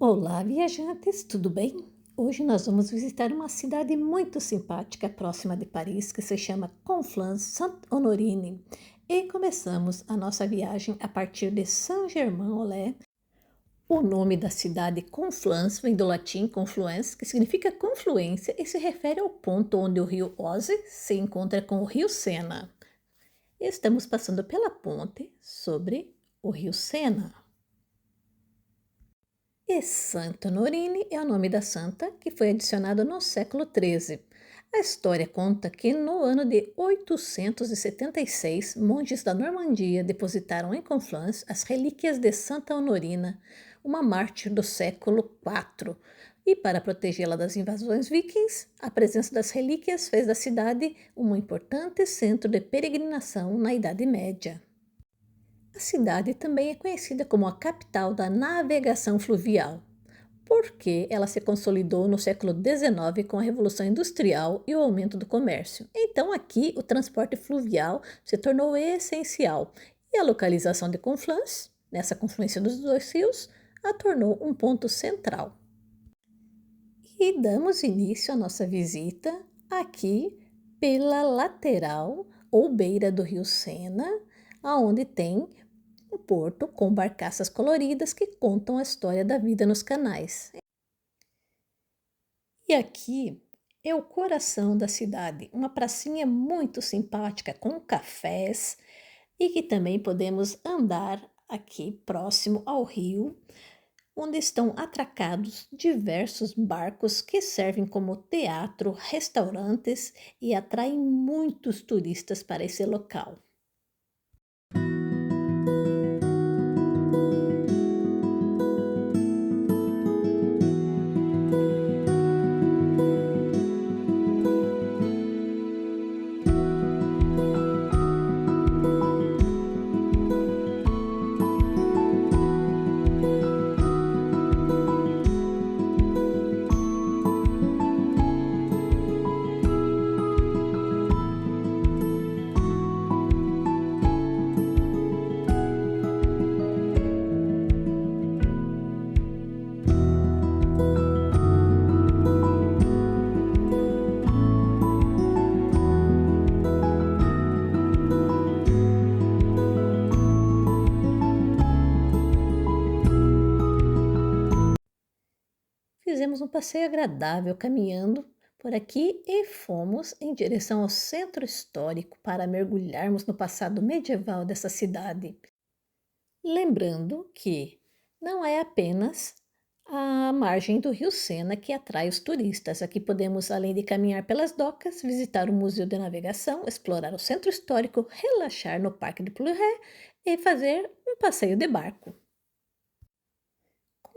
Olá, viajantes, tudo bem? Hoje nós vamos visitar uma cidade muito simpática próxima de Paris que se chama Conflans-Sainte-Honorine e começamos a nossa viagem a partir de Saint-Germain-en-Laye. O nome da cidade Conflans vem do latim confluence, que significa confluência e se refere ao ponto onde o rio Oise se encontra com o rio Sena. Estamos passando pela ponte sobre o rio Sena. E Santa Honorine é o nome da santa que foi adicionado no século XIII. A história conta que no ano de 876, monges da Normandia depositaram em Conflans as relíquias de Santa Honorina, uma mártir do século IV. E para protegê-la das invasões vikings, a presença das relíquias fez da cidade um importante centro de peregrinação na Idade Média. A cidade também é conhecida como a capital da navegação fluvial, porque ela se consolidou no século XIX com a Revolução Industrial e o aumento do comércio. Então, aqui, o transporte fluvial se tornou essencial e a localização de Conflans, nessa confluência dos dois rios, a tornou um ponto central. E damos início à nossa visita aqui pela lateral ou beira do rio Sena, aonde tem um porto com barcaças coloridas que contam a história da vida nos canais. E aqui é o coração da cidade, uma pracinha muito simpática com cafés e que também podemos andar aqui próximo ao rio, onde estão atracados diversos barcos que servem como teatro, restaurantes e atraem muitos turistas para esse local. Fizemos um passeio agradável caminhando por aqui e fomos em direção ao centro histórico para mergulharmos no passado medieval dessa cidade. Lembrando que não é apenas a margem do rio Sena que atrai os turistas. Aqui podemos, além de caminhar pelas docas, visitar o Museu de Navegação, explorar o centro histórico, relaxar no Parque de Plurré e fazer um passeio de barco.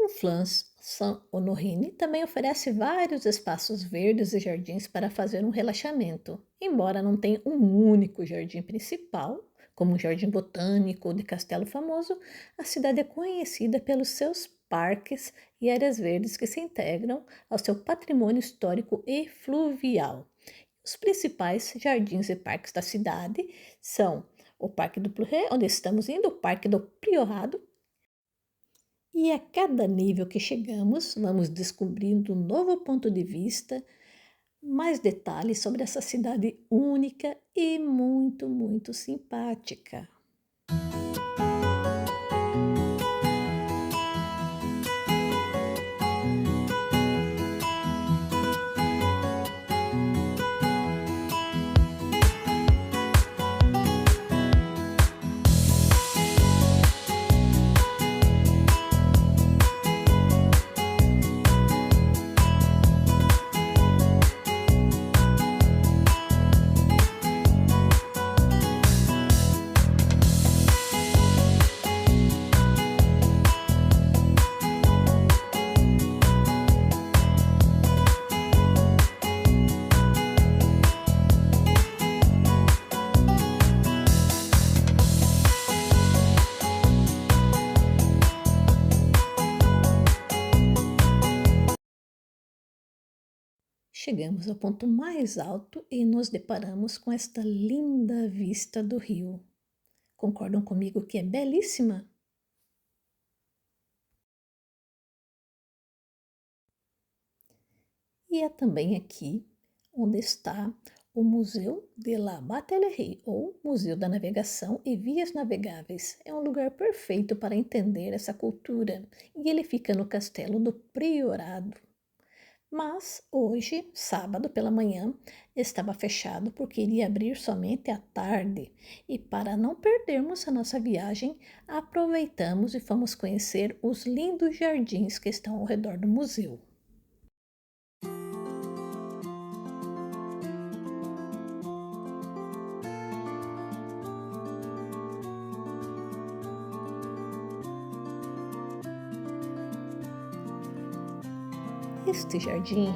Conflans-Sainte-Honorine também oferece vários espaços verdes e jardins para fazer um relaxamento, embora não tenha um único jardim principal, como um jardim botânico ou de Castelo Famoso. A cidade é conhecida pelos seus parques e áreas verdes que se integram ao seu patrimônio histórico e fluvial. Os principais jardins e parques da cidade são o Parque do Plurré, onde estamos indo, o Parque do Priorado. E a cada nível que chegamos, vamos descobrindo um novo ponto de vista, mais detalhes sobre essa cidade única e muito, muito simpática. Chegamos ao ponto mais alto e nos deparamos com esta linda vista do rio. Concordam comigo que é belíssima? E é também aqui onde está o Museu de la Batellerie, ou Museu da Navegação e Vias Navegáveis. É um lugar perfeito para entender essa cultura e ele fica no Castelo do Priorado. Mas hoje, sábado pela manhã, estava fechado porque iria abrir somente à tarde. E para não perdermos a nossa viagem, aproveitamos e fomos conhecer os lindos jardins que estão ao redor do museu. Este jardim,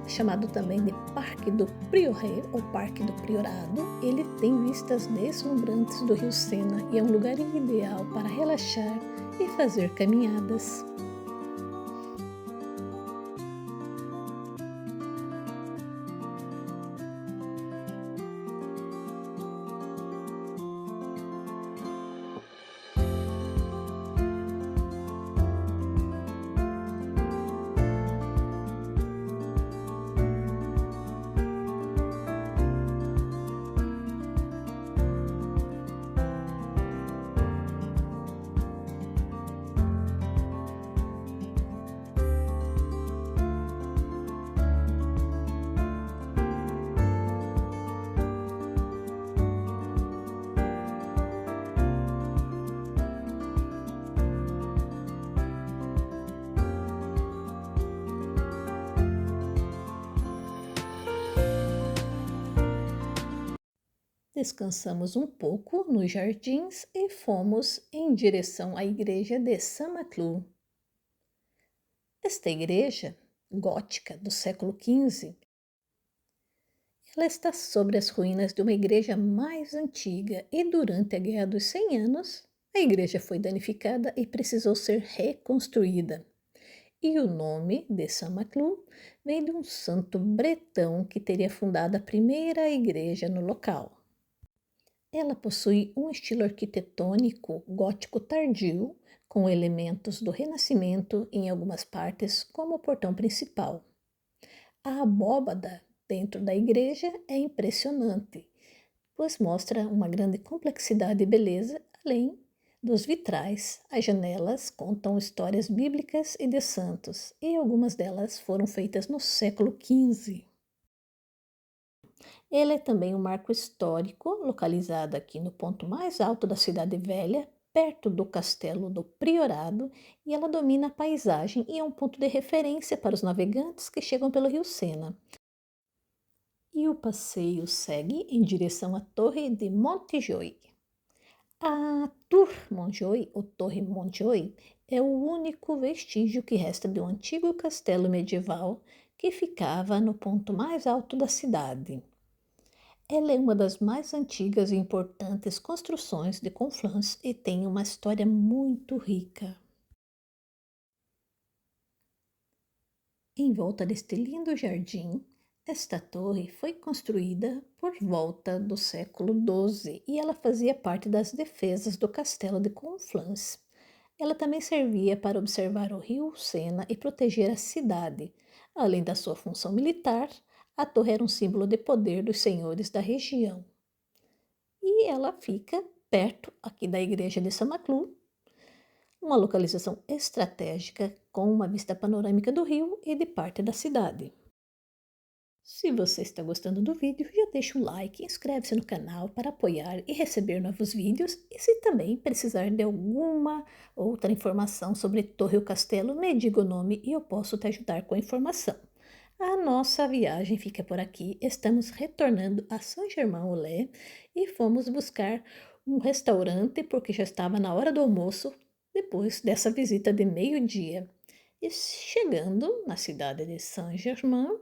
chamado também de Parque do Priorat ou Parque do Priorado, ele tem vistas deslumbrantes do Rio Sena e é um lugar ideal para relaxar e fazer caminhadas. Descansamos um pouco nos jardins e fomos em direção à igreja de Saint-Maclou. Esta igreja, gótica do século XV, ela está sobre as ruínas de uma igreja mais antiga e durante a Guerra dos 100 Anos, a igreja foi danificada e precisou ser reconstruída. E o nome de Saint-Maclou vem de um santo bretão que teria fundado a primeira igreja no local. Ela possui um estilo arquitetônico gótico tardio, com elementos do Renascimento em algumas partes, como o portão principal. A abóbada dentro da igreja é impressionante, pois mostra uma grande complexidade e beleza, além dos vitrais. As janelas contam histórias bíblicas e de santos, e algumas delas foram feitas no século XV. Ele é também um marco histórico, localizado aqui no ponto mais alto da cidade velha, perto do castelo do Priorado, e ela domina a paisagem e é um ponto de referência para os navegantes que chegam pelo rio Sena. E o passeio segue em direção à Torre de Montjoie. A Tour Montjoie, ou Torre Montjoie, é o único vestígio que resta de um antigo castelo medieval que ficava no ponto mais alto da cidade. Ela é uma das mais antigas e importantes construções de Conflans e tem uma história muito rica. Em volta deste lindo jardim, esta torre foi construída por volta do século XII e ela fazia parte das defesas do castelo de Conflans. Ela também servia para observar o rio Sena e proteger a cidade. Além da sua função militar, a torre era um símbolo de poder dos senhores da região. E ela fica perto aqui da igreja de Saint-Maclou, uma localização estratégica com uma vista panorâmica do rio e de parte da cidade. Se você está gostando do vídeo, já deixa um like, inscreve-se no canal para apoiar e receber novos vídeos. E se também precisar de alguma outra informação sobre Torre ou Castelo, me diga o nome e eu posso te ajudar com a informação. A nossa viagem fica por aqui. Estamos retornando a Saint-Germain-en-Laye e fomos buscar um restaurante porque já estava na hora do almoço depois dessa visita de meio-dia. E chegando na cidade de Saint-Germain,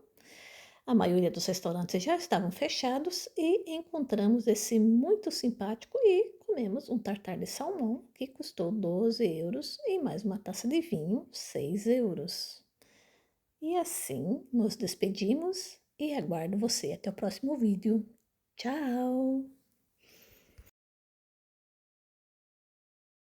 a maioria dos restaurantes já estavam fechados e encontramos esse muito simpático e comemos um tartar de salmão que custou 12 euros e mais uma taça de vinho, 6 euros. E assim nos despedimos e aguardo você até o próximo vídeo. Tchau!